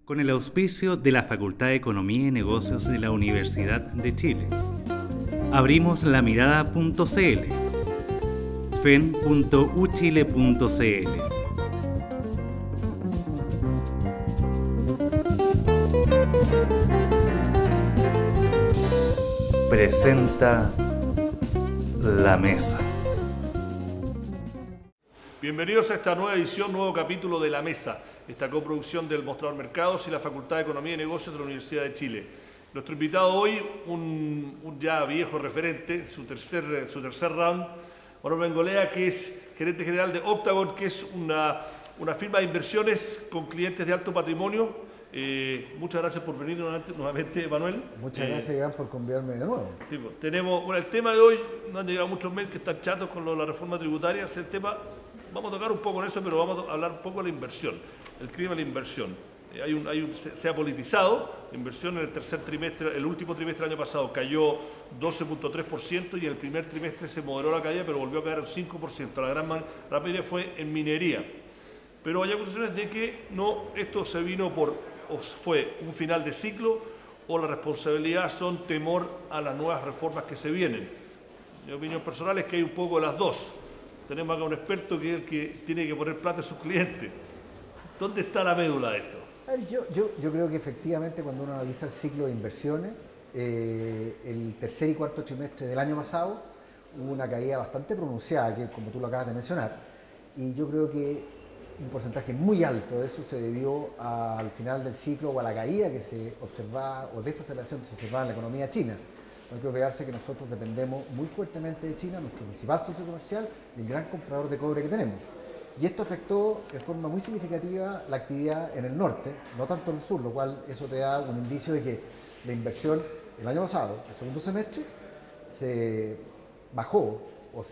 con el auspicio de la Facultad de Economía y Negocios de la Universidad de Chile. Abrimos la mirada.cl, fen.uchile.cl. Presenta La Mesa. Bienvenidos a esta nueva edición, nuevo capítulo de La Mesa, esta coproducción del Mostrador Mercados y la Facultad de Economía y Negocios de la Universidad de Chile. Nuestro invitado hoy, un ya viejo referente, su tercer round, Manuel Bengolea, que es gerente general de Octagon, que es una firma de inversiones con clientes de alto patrimonio. Muchas gracias por venir nuevamente, Manuel. Muchas gracias, Iván, por convidarme de nuevo. Sí, pues, tenemos, el tema de hoy, nos han llegado muchos mails que están chatos con la reforma tributaria. El tema, vamos a tocar un poco en eso, pero vamos a hablar un poco de la inversión, el clima de la inversión. Se ha politizado, la inversión en el tercer trimestre, el último trimestre del año pasado cayó 12.3% y en el primer trimestre se moderó la caída, pero volvió a caer un 5%. La gran rápida fue en minería. Pero hay acusaciones de que no, esto se vino o fue un final de ciclo, o la responsabilidad son temor a las nuevas reformas que se vienen. Mi opinión personal es que hay un poco de las dos. Tenemos acá un experto que es el que tiene que poner plata a sus clientes. ¿Dónde está la médula de esto? Yo creo que efectivamente cuando uno analiza el ciclo de inversiones, el tercer y cuarto trimestre del año pasado hubo una caída bastante pronunciada, que como tú lo acabas de mencionar, y yo creo que un porcentaje muy alto de eso se debió al final del ciclo o a la caída que se observaba o desaceleración que se observaba en la economía china. No hay que olvidarse que nosotros dependemos muy fuertemente de China, nuestro principal socio comercial y el gran comprador de cobre que tenemos. Y esto afectó de forma muy significativa la actividad en el norte, no tanto en el sur, lo cual eso te da un indicio de que la inversión el año pasado, el segundo semestre, se bajó o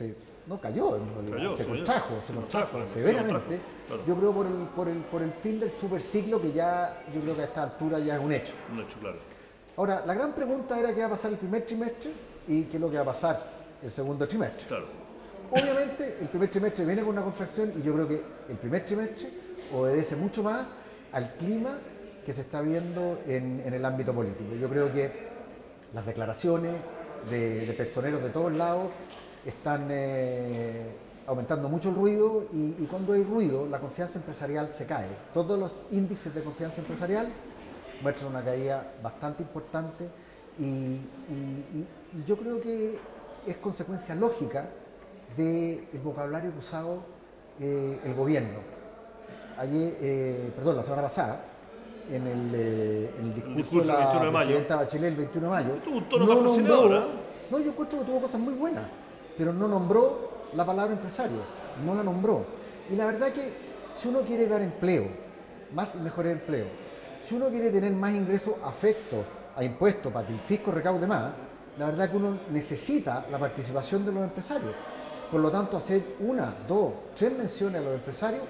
no cayó en realidad, se contrajo severamente. Claro. Yo creo por el fin del superciclo que ya, yo creo que a esta altura ya es un hecho. Un hecho, claro. Ahora, la gran pregunta era qué va a pasar el primer trimestre y qué es lo que va a pasar el segundo trimestre. Claro. Obviamente, el primer trimestre viene con una contracción y yo creo que el primer trimestre obedece mucho más al clima que se está viendo en el ámbito político. Yo creo que las declaraciones de personeros de todos lados están aumentando mucho el ruido y cuando hay ruido, la confianza empresarial se cae. Todos los índices de confianza empresarial muestran una caída bastante importante y yo creo que es consecuencia lógica del vocabulario que ha usado el gobierno. La semana pasada, en el discurso de la presidenta Bachelet el 21 de mayo, tuvo un tono más conciliador. No, yo encuentro que tuvo cosas muy buenas, pero no nombró la palabra empresario, no la nombró. Y la verdad que si uno quiere dar empleo, más y mejor empleo, si uno quiere tener más ingresos afectos a impuestos para que el fisco recaude más, la verdad que uno necesita la participación de los empresarios. Por lo tanto, hacer 1, 2, 3 menciones a los empresarios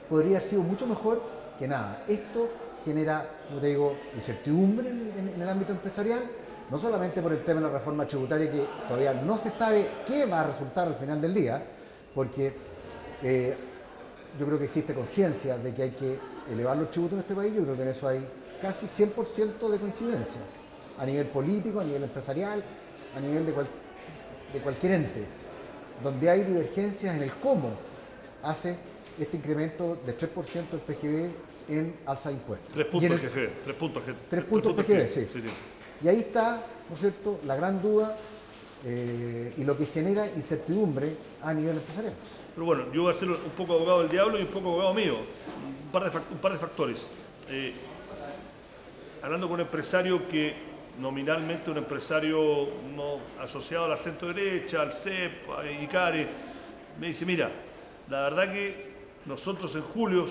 podría haber sido mucho mejor que nada. Esto genera, como te digo, incertidumbre en el ámbito empresarial, no solamente por el tema de la reforma tributaria, que todavía no se sabe qué va a resultar al final del día, porque yo creo que existe conciencia de que hay que elevar los tributos en este país. Yo creo que en eso hay casi 100% de coincidencia, a nivel político, a nivel empresarial, a nivel de cualquier ente. Donde hay divergencias en el cómo hace este incremento de 3% del PGB en alza de impuestos. 3 puntos PGB. 3 puntos PGB, sí. Y ahí está, ¿no es cierto?, la gran duda y lo que genera incertidumbre a nivel empresarial. Pero bueno, yo voy a ser un poco abogado del diablo y un poco abogado mío. Un par de factores. Hablando con un empresario que nominalmente un empresario no asociado a la centro derecha, al CEP, a ICARE, me dice, mira, la verdad que nosotros en julio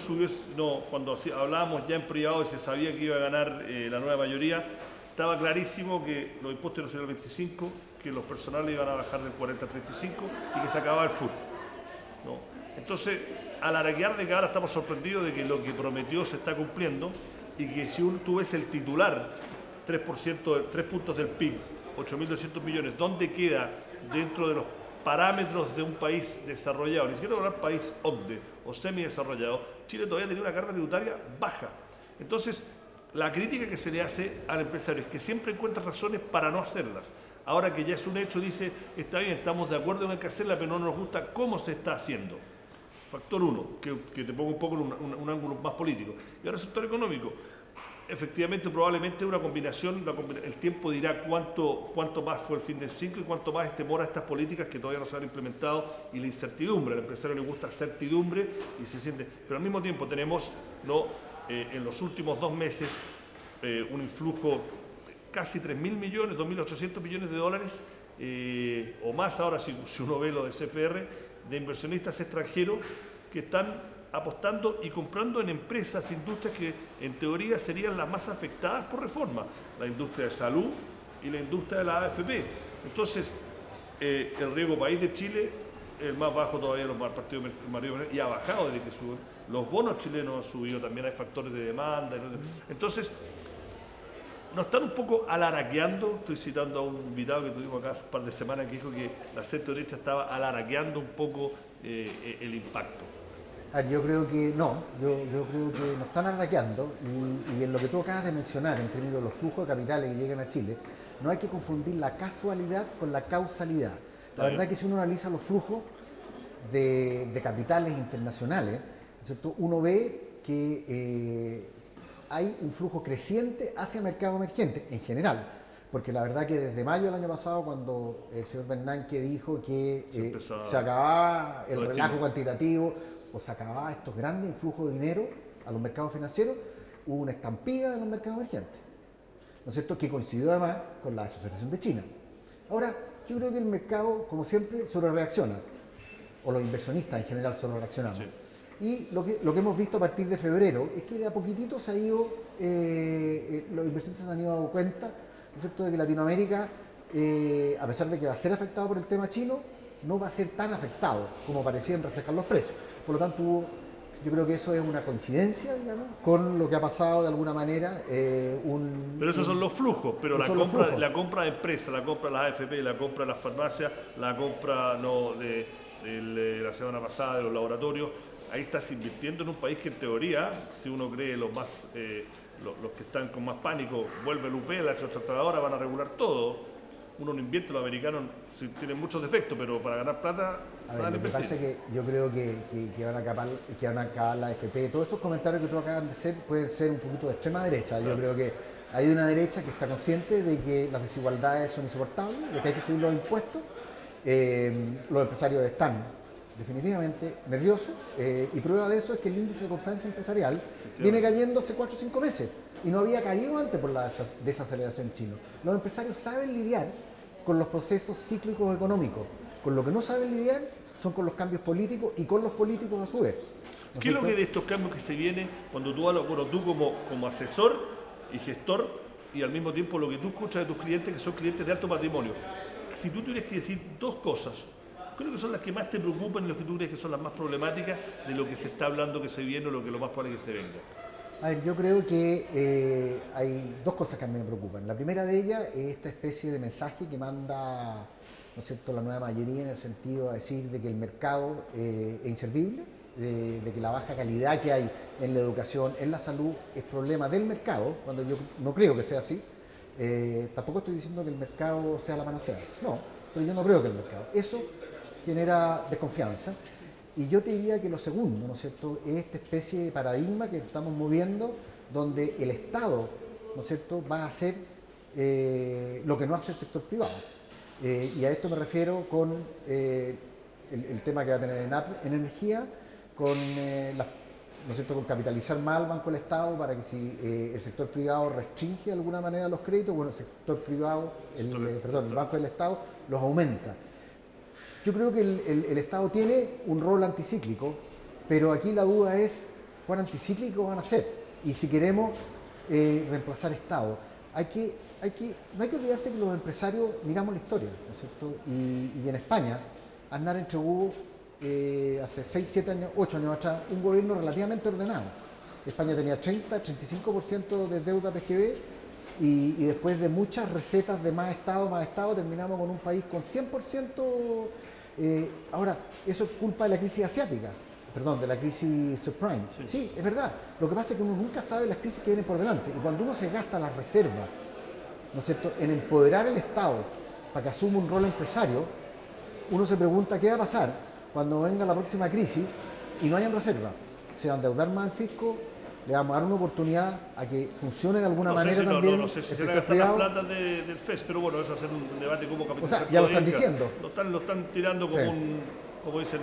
cuando hablábamos ya en privado y se sabía que iba a ganar la nueva mayoría, estaba clarísimo que los impuestos iban a ser el 25, que los personales iban a bajar del 40 al 35 y que se acababa el full. ¿No? Entonces, al araquear de que ahora estamos sorprendidos de que lo que prometió se está cumpliendo y que si tú ves el titular, 3 puntos del PIB, 8.200 millones, ¿dónde queda dentro de los parámetros de un país desarrollado? Ni siquiera un país OCDE o semidesarrollado. Chile todavía tenía una carga tributaria baja. Entonces, La crítica que se le hace al empresario es que siempre encuentra razones para no hacerlas. Ahora que ya es un hecho, dice, está bien, estamos de acuerdo en que hacerla, pero no nos gusta cómo se está haciendo. Factor 1, que te pongo un poco en un ángulo más político. Y ahora el sector económico. Efectivamente, probablemente una combinación, el tiempo dirá cuánto más fue el fin del ciclo y cuánto más es temor a estas políticas que todavía no se han implementado y la incertidumbre. Al empresario le gusta certidumbre y se siente... Pero al mismo tiempo tenemos, ¿no? En los últimos 2 meses un influjo casi 3.000 millones, 2.800 millones de dólares o más ahora si uno ve lo de CFR, de inversionistas extranjeros que están apostando y comprando en empresas, industrias que en teoría serían las más afectadas por reforma, la industria de salud y la industria de la AFP. Entonces, el riesgo país de Chile, el más bajo todavía de los partidos y ha bajado desde que suben. Los bonos chilenos han subido, también hay factores de demanda. Entonces, nos están un poco alaraqueando, estoy citando a un invitado que tuvimos acá hace un par de semanas que dijo que la centro derecha estaba alaraqueando un poco el impacto. Yo creo que no, yo creo que nos están alaraqueando y en lo que tú acabas de mencionar, en términos de los flujos de capitales que llegan a Chile, no hay que confundir la casualidad con la causalidad. La verdad es que si uno analiza los flujos de capitales internacionales, ¿cierto? Uno ve que hay un flujo creciente hacia mercado emergente en general, porque la verdad que desde mayo del año pasado, cuando el señor Bernanke dijo que se acababa el relajo cuantitativo o se acababa estos grandes influjos de dinero a los mercados financieros, hubo una estampida de los mercados emergentes, ¿no es cierto?, que coincidió además con la desaceleración de China. Ahora, yo creo que el mercado, como siempre, solo reacciona, o los inversionistas en general solo reaccionamos. Sí. Y lo que hemos visto a partir de febrero es que de a poquitito se ha ido, los inversionistas se han ido dando cuenta, ¿no es cierto?, de que Latinoamérica, a pesar de que va a ser afectado por el tema chino, no va a ser tan afectado como parecían reflejar los precios. Por lo tanto, yo creo que eso es una coincidencia, digamos, con lo que ha pasado de alguna manera. Pero esos son los flujos, pero la compra de empresas, la compra de las AFP, la compra de las farmacias, la compra de la semana pasada de los laboratorios, ahí estás invirtiendo en un país que en teoría, si uno cree los que están con más pánico, vuelve el UP, la transportadora, van a regular todo. Uno no invierte, los americanos tienen muchos defectos, pero para ganar plata saben invertir. Lo que pasa es que yo creo que van a acabar la AFP. Todos esos comentarios que tú acabas de hacer pueden ser un poquito de extrema derecha. Yo creo que hay una derecha que está consciente de que las desigualdades son insoportables, de que hay que subir los impuestos. Los empresarios están definitivamente nerviosos y prueba de eso es que el índice de confianza empresarial viene cayendo hace 4 o 5 meses y no había caído antes por la desaceleración china. Los empresarios saben lidiar con los procesos cíclicos económicos, con lo que no saben lidiar son con los cambios políticos y con los políticos a su vez. ¿Qué es lo que de estos cambios que se vienen cuando tú como asesor y gestor y al mismo tiempo lo que tú escuchas de tus clientes que son clientes de alto patrimonio? Si tú tienes que decir 2 cosas, creo que son las que más te preocupan y las que tú crees que son las más problemáticas de lo que se está hablando que se viene o lo más probable que se venga. A ver, yo creo que hay 2 cosas que a mí me preocupan. La primera de ellas es esta especie de mensaje que manda, ¿no es cierto?, la nueva mayoría en el sentido de decir de que el mercado es inservible, de que la baja calidad que hay en la educación, en la salud, es problema del mercado, cuando yo no creo que sea así. Tampoco estoy diciendo que el mercado sea la panacea, no, pero yo no creo que el mercado. Eso genera desconfianza y yo te diría que lo segundo, ¿no es cierto?, es esta especie de paradigma que estamos moviendo donde el Estado, ¿no es cierto?, va a hacer lo que no hace el sector privado. Y a esto me refiero con el tema que va a tener ENAP en energía, con ¿no es cierto?, con capitalizar más al Banco del Estado para que si el sector privado restringe de alguna manera los créditos, bueno, el sector privado, el Banco del Estado los aumenta. Yo creo que el Estado tiene un rol anticíclico, pero aquí la duda es cuán anticíclicos van a ser y si queremos reemplazar Estado. No hay que olvidarse que los empresarios miramos la historia, ¿no es cierto? Y en España, Aznar entregó hace 6, 7 años, 8 años atrás, un gobierno relativamente ordenado. España tenía 30-35% de deuda PGB y después de muchas recetas de más Estado, terminamos con un país con 100%. Ahora, eso es culpa de la crisis asiática, perdón, de la crisis subprime. Sí. Sí, es verdad. Lo que pasa es que uno nunca sabe las crisis que vienen por delante. Y cuando uno se gasta las reservas, ¿no es cierto?, en empoderar al Estado para que asuma un rol empresario, uno se pregunta qué va a pasar cuando venga la próxima crisis y no hayan reservas. Se va a endeudar más el fisco, le vamos a dar una oportunidad a que funcione de alguna manera también. No sé si el se van a sector gastar las privado. plata del FES, pero bueno, eso es hacer un debate como capitalizar. O sea, ya lo todavía, están diciendo. Lo están tirando como Sí. como dicen,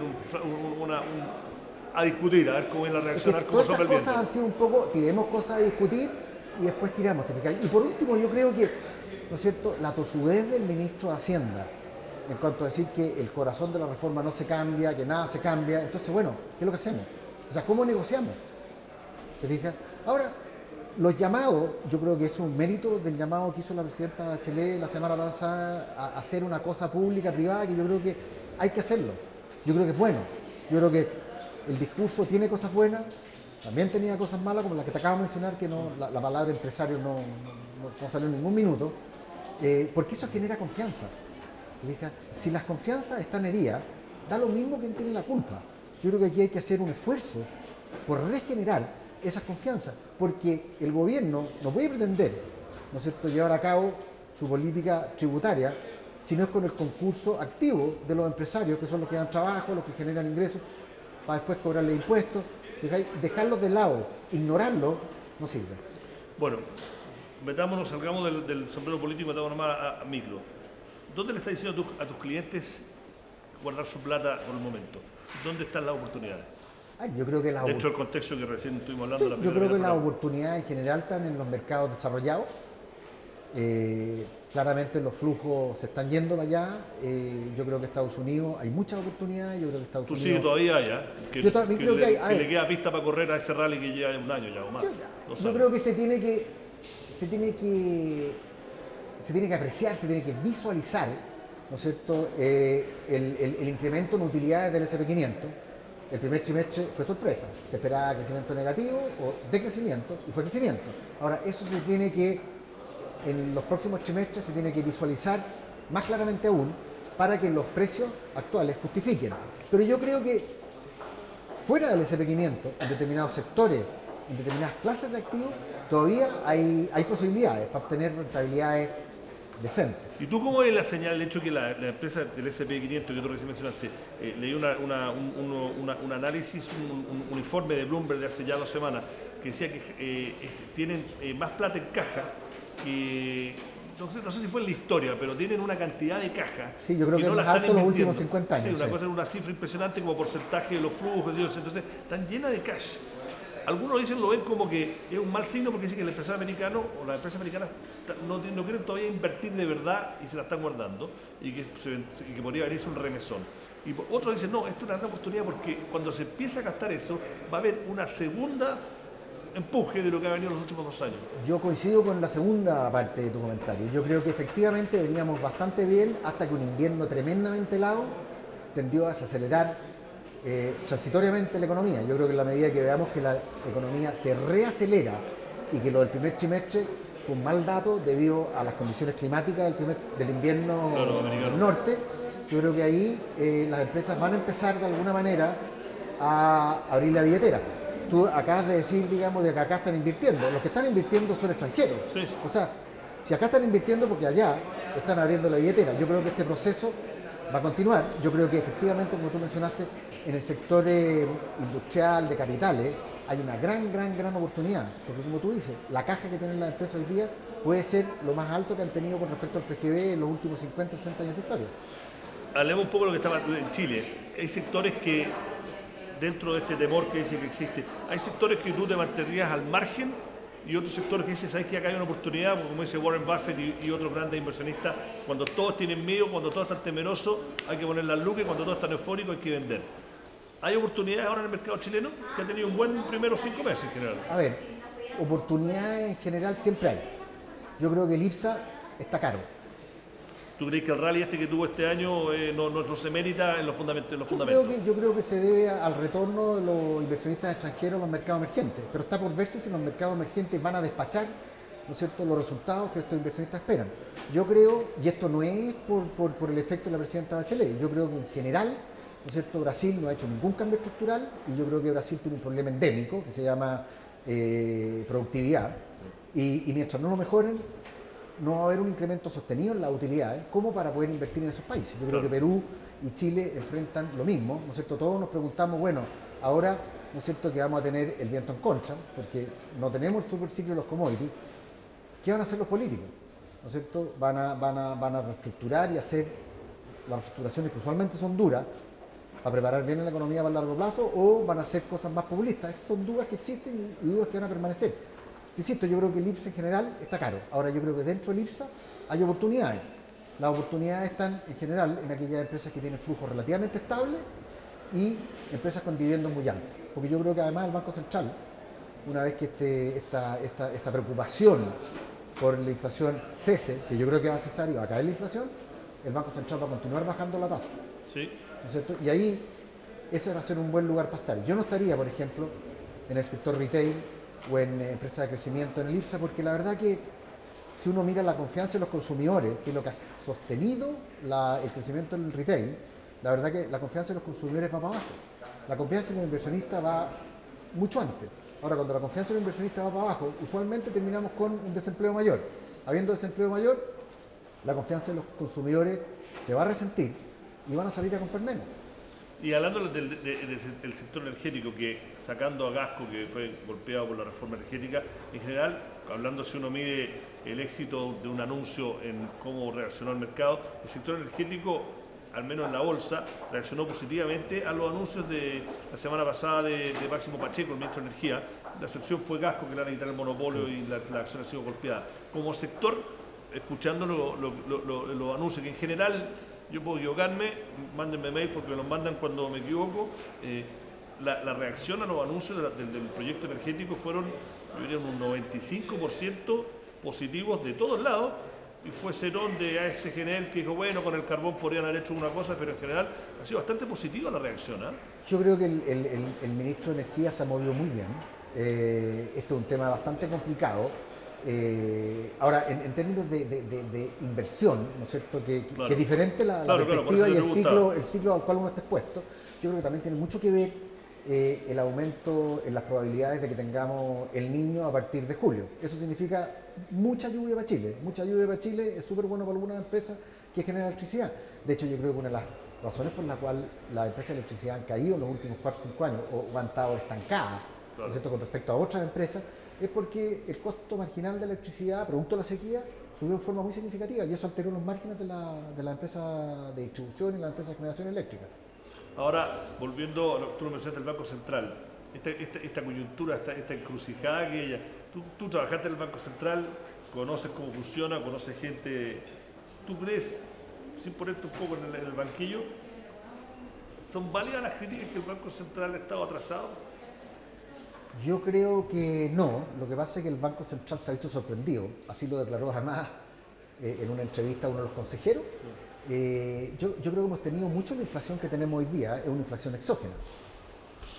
a discutir, a ver cómo viene a Es que reaccionar, cómo todas sopla estas el cosas han viento. sido un poco, tiremos cosas a discutir y después tiramos, ¿te fijas? Y por último, yo creo que, ¿no es cierto?, la tosudez del ministro de Hacienda, en cuanto a decir que el corazón de la reforma no se cambia, que nada se cambia. Entonces, bueno, ¿qué es lo que hacemos? O sea, ¿cómo negociamos? ¿Te fijas? Ahora, los llamados, yo creo que es un mérito del llamado que hizo la presidenta Bachelet la semana pasada a hacer una cosa pública, privada, que yo creo que hay que hacerlo. Yo creo que es bueno. Yo creo que el discurso tiene cosas buenas, también tenía cosas malas, como las que te acabo de mencionar, que no, la palabra empresario no salió en ningún minuto, porque eso genera confianza. ¿Te fijas? Si las confianzas están heridas, da lo mismo quien tiene la culpa. Yo creo que aquí hay que hacer un esfuerzo por regenerar esas confianzas, porque el gobierno no puede pretender, ¿no es cierto?, llevar a cabo su política tributaria si no es con el concurso activo de los empresarios, que son los que dan trabajo, los que generan ingresos, para después cobrarle impuestos. Dejarlos de lado, ignorarlos, no sirve. Bueno, metámonos, salgamos del sombrero político, metámonos más a micro. ¿Dónde le estás diciendo a tus clientes guardar su plata por el momento? ¿Dónde están las oportunidades? Yo creo que Dentro del contexto que recién estuvimos hablando. Sí, yo creo que las oportunidades en general están en los mercados desarrollados. Claramente los flujos se están yendo para allá. Yo creo que Estados Unidos hay muchas oportunidades. Yo creo que Estados Tú Unidos. sigues todavía allá. Yo también creo que hay. Que le queda pista para correr a ese rally que lleva un año ya o más. Yo creo que se tiene que apreciar, se tiene que visualizar, ¿no es cierto?, el incremento en utilidades del SP500. El primer trimestre fue sorpresa, se esperaba crecimiento negativo o decrecimiento y fue crecimiento. Ahora, eso se tiene que, en los próximos trimestres, se tiene que visualizar más claramente aún para que los precios actuales justifiquen. Pero yo creo que fuera del SP500, en determinados sectores, en determinadas clases de activos, todavía hay posibilidades para obtener rentabilidades decentes. ¿Y tú cómo ves la señal, el hecho que la empresa del S&P 500 que tú recién mencionaste, leí un análisis, un informe de Bloomberg de hace ya 2 semanas, que decía que tienen más plata en caja que, no sé si fue en la historia, pero tienen una cantidad de caja. Sí, yo creo que no es la más están alto en los invirtiendo. últimos 50 años. Sí, una cifra impresionante como porcentaje de los flujos, entonces están llenas de cash. Algunos dicen, lo ven como que es un mal signo porque dicen que el empresario americano o las empresas americanas no quieren todavía invertir de verdad y se la están guardando y que podría venirse un remesón. Y otros dicen, no, esto es una gran oportunidad porque cuando se empieza a gastar eso va a haber una segunda empuje de lo que ha venido en los últimos 2 años. Yo coincido con la segunda parte de tu comentario. Yo creo que efectivamente veníamos bastante bien hasta que un invierno tremendamente helado tendió a desacelerar transitoriamente la economía. Yo creo que en la medida que veamos que la economía se reacelera y que lo del primer trimestre fue un mal dato debido a las condiciones climáticas del invierno del norte, yo creo que ahí las empresas van a empezar de alguna manera a abrir la billetera. Tú acabas de decir, digamos, de que acá están invirtiendo. Los que están invirtiendo son extranjeros. Sí. O sea, si acá están invirtiendo porque allá están abriendo la billetera. Yo creo que este proceso va a continuar. Yo creo que efectivamente, como tú mencionaste, en el sector industrial de capitales hay una gran oportunidad, porque como tú dices, la caja que tienen las empresas hoy día puede ser lo más alto que han tenido con respecto al PGB en los últimos 50, 60 años de historia. Hablemos un poco de lo que estaba en Chile. Hay sectores que, dentro de este temor que dice que existe, hay sectores que tú te mantendrías al margen y otros sectores que dicen, ¿sabes que acá hay una oportunidad? Como dice Warren Buffett y otros grandes inversionistas, cuando todos tienen miedo, cuando todos están temerosos, hay que poner las lucas y cuando todos están eufóricos hay que vender. ¿Hay oportunidades ahora en el mercado chileno? Que ha tenido un buen primeros 5 meses en general. A ver, oportunidades en general siempre hay. Yo creo que el IPSA está caro. ¿Tú crees que el rally que tuvo este año no se merita en los fundamentos? Yo creo que se debe al retorno de los inversionistas extranjeros a los mercados emergentes, pero está por verse si los mercados emergentes van a despachar, ¿no es cierto?, los resultados que estos inversionistas esperan. Yo creo, y esto no es por el efecto de la presidenta Bachelet, yo creo que en general ¿no es cierto? Brasil no ha hecho ningún cambio estructural y yo creo que Brasil tiene un problema endémico que se llama productividad y mientras no lo mejoren no va a haber un incremento sostenido en las utilidades como para poder invertir en esos países. Yo creo que Perú y Chile enfrentan lo mismo, ¿no es cierto? Todos nos preguntamos, bueno, ahora, ¿no es cierto?, que vamos a tener el viento en contra, porque no tenemos el superciclo de los commodities. ¿Qué van a hacer los políticos? ¿No es cierto? Van a reestructurar y hacer las reestructuraciones que usualmente son duras para preparar bien la economía para el largo plazo o van a hacer cosas más populistas. Esas son dudas que existen y dudas que van a permanecer. Insisto, yo creo que el IPSA en general está caro. Ahora yo creo que dentro del IPSA hay oportunidades. Las oportunidades están en general en aquellas empresas que tienen flujos relativamente estables y empresas con dividendos muy altos. Porque yo creo que además el Banco Central, una vez que esta preocupación por la inflación cese, que yo creo que va a cesar y va a caer la inflación, el Banco Central va a continuar bajando la tasa. Sí. ¿No es cierto? Y ahí ese va a ser un buen lugar para estar. Yo no estaría, por ejemplo, en el sector retail o en empresas de crecimiento en el IPSA, porque la verdad que si uno mira la confianza de los consumidores, que es lo que ha sostenido el crecimiento en el retail, la verdad que la confianza de los consumidores va para abajo. La confianza en los inversionistas va mucho antes. Ahora, cuando la confianza en los inversionistas va para abajo, usualmente terminamos con un desempleo mayor. Habiendo desempleo mayor, la confianza de los consumidores se va a resentir y van a salir a comprar menos. Y hablando del sector energético, que sacando a Gasco, que fue golpeado por la reforma energética, en general, hablando si uno mide el éxito de un anuncio en cómo reaccionó el mercado, el sector energético, al menos en la bolsa, reaccionó positivamente a los anuncios de la semana pasada de Máximo Pacheco, el ministro de Energía. La excepción fue Gasco, que le van a quitar el monopolio y la acción ha sido golpeada. Como sector, escuchando los anuncios, que en general, yo puedo equivocarme, mándenme mail porque me los mandan cuando me equivoco, la reacción a los anuncios del proyecto energético fueron, yo diría, un 95% positivos de todos lados, y fue Cerón de ASG Enel que dijo, bueno, con el carbón podrían haber hecho una cosa, pero en general ha sido bastante positiva la reacción. Yo creo que el ministro de Energía se ha movido muy bien. Esto es un tema bastante complicado. Ahora, en términos de inversión, ¿no es cierto?, que es diferente la perspectiva y el ciclo al cual uno está expuesto, yo creo que también tiene mucho que ver el aumento en las probabilidades de que tengamos el Niño a partir de julio. Eso significa mucha lluvia para Chile. Mucha lluvia para Chile es súper bueno para algunas empresas que generan electricidad. De hecho, yo creo que una de las razones por las cuales las empresas de electricidad han caído en los últimos 4 o 5 años o han estado estancadas, ¿no es cierto?, con respecto a otras empresas, es porque el costo marginal de la electricidad, producto de la sequía, subió en forma muy significativa y eso alteró los márgenes de la empresa de distribución y la empresa de generación eléctrica. Ahora, volviendo a lo que tú mencionaste del Banco Central, esta coyuntura, esta encrucijada que ella... Tú trabajaste en el Banco Central, conoces cómo funciona, conoces gente... ¿Tú crees, sin ponerte un poco en el banquillo, son válidas las críticas que el Banco Central ha estado atrasado? Yo creo que no. Lo que pasa es que el Banco Central se ha visto sorprendido. Así lo declaró además en una entrevista a uno de los consejeros. Yo creo que hemos tenido mucho la inflación que tenemos hoy día, es una inflación exógena.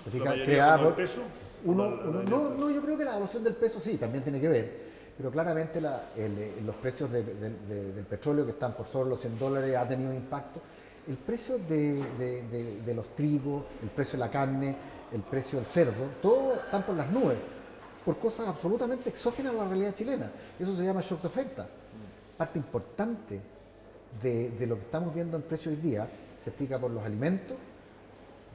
¿Creada por el peso? No, yo creo que la evaluación del peso sí, también tiene que ver, pero claramente los precios del petróleo que están por sobre los $100 ha tenido un impacto. El precio de los trigos, el precio de la carne, el precio del cerdo, todo están por las nubes, por cosas absolutamente exógenas a la realidad chilena. Eso se llama shock de oferta. Parte importante de lo que estamos viendo en precios hoy día se explica por los alimentos,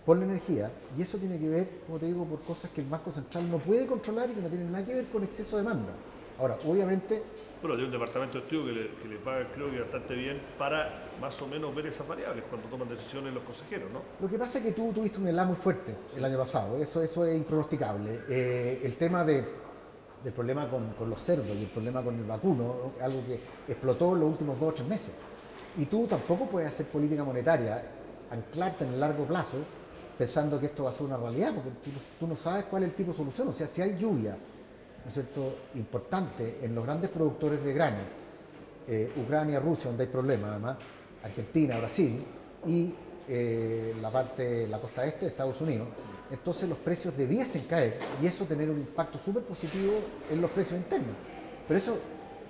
por la energía, y eso tiene que ver, como te digo, por cosas que el Banco Central no puede controlar y que no tienen nada que ver con exceso de demanda. Ahora, obviamente... Bueno, tiene un departamento de estudio que le paga, creo que bastante bien, para más o menos ver esas variables cuando toman decisiones los consejeros, ¿no? Lo que pasa es que tú tuviste un helado muy fuerte el año pasado, eso es impronosticable. El tema del problema con los cerdos y el problema con el vacuno, algo que explotó en los últimos 2 o 3 meses. Y tú tampoco puedes hacer política monetaria, anclarte en el largo plazo, pensando que esto va a ser una realidad, porque tú no sabes cuál es el tipo de solución. O sea, si hay lluvia, ¿no es cierto?, importante en los grandes productores de grano, Ucrania, Rusia, donde hay problemas además, Argentina, Brasil y la costa este de Estados Unidos, entonces los precios debiesen caer y eso tener un impacto súper positivo en los precios internos. Pero eso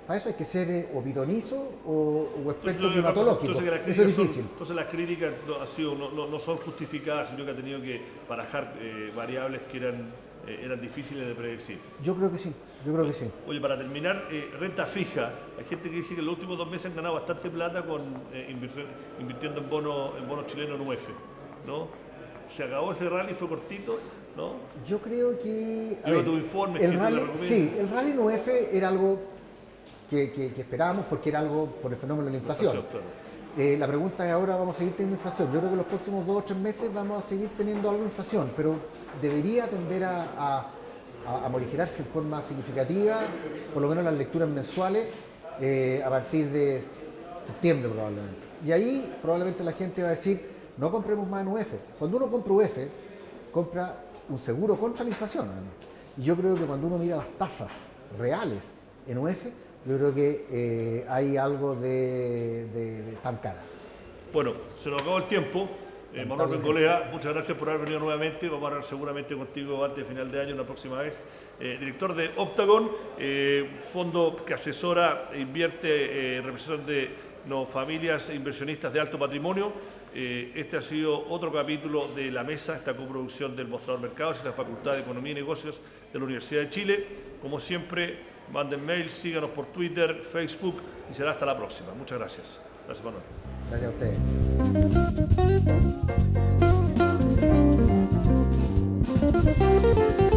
Para eso hay que ser o pitonizo o experto Entonces, climatológico. Eso es difícil. Entonces las críticas no son justificadas, sino que ha tenido que barajar variables que eran difíciles de predecir. Yo creo que sí, yo creo que sí. Oye, para terminar, renta fija. Hay gente que dice que en los últimos 2 meses han ganado bastante plata con invirtiendo en bonos chilenos en UF, ¿no? Se acabó ese rally, fue cortito, ¿no? Yo creo que... Tu informe, el rally en UF era algo que esperábamos porque era algo por el fenómeno de la inflación. Claro. La pregunta es ahora vamos a seguir teniendo inflación. Yo creo que los próximos 2 o 3 meses vamos a seguir teniendo algo de inflación, pero debería tender a morigerarse en forma significativa, por lo menos las lecturas mensuales, a partir de septiembre probablemente. Y ahí probablemente la gente va a decir, no compremos más en UF. Cuando uno compra UF, compra un seguro contra la inflación, además. Y yo creo que cuando uno mira las tasas reales en UF, yo creo que hay algo de tan cara. Bueno, se nos acabó el tiempo. Manuel Bengolea, muchas gracias por haber venido nuevamente. Vamos a hablar seguramente contigo antes de final de año, una próxima vez. Director de Octagon, fondo que asesora e invierte representación de familias e inversionistas de alto patrimonio. Este ha sido otro capítulo de La Mesa, esta coproducción del Mostrador Mercados y la Facultad de Economía y Negocios de la Universidad de Chile. Como siempre, manden mail, síganos por Twitter, Facebook y será hasta la próxima. Muchas gracias. Gracias, Manuel. Gracias a ustedes.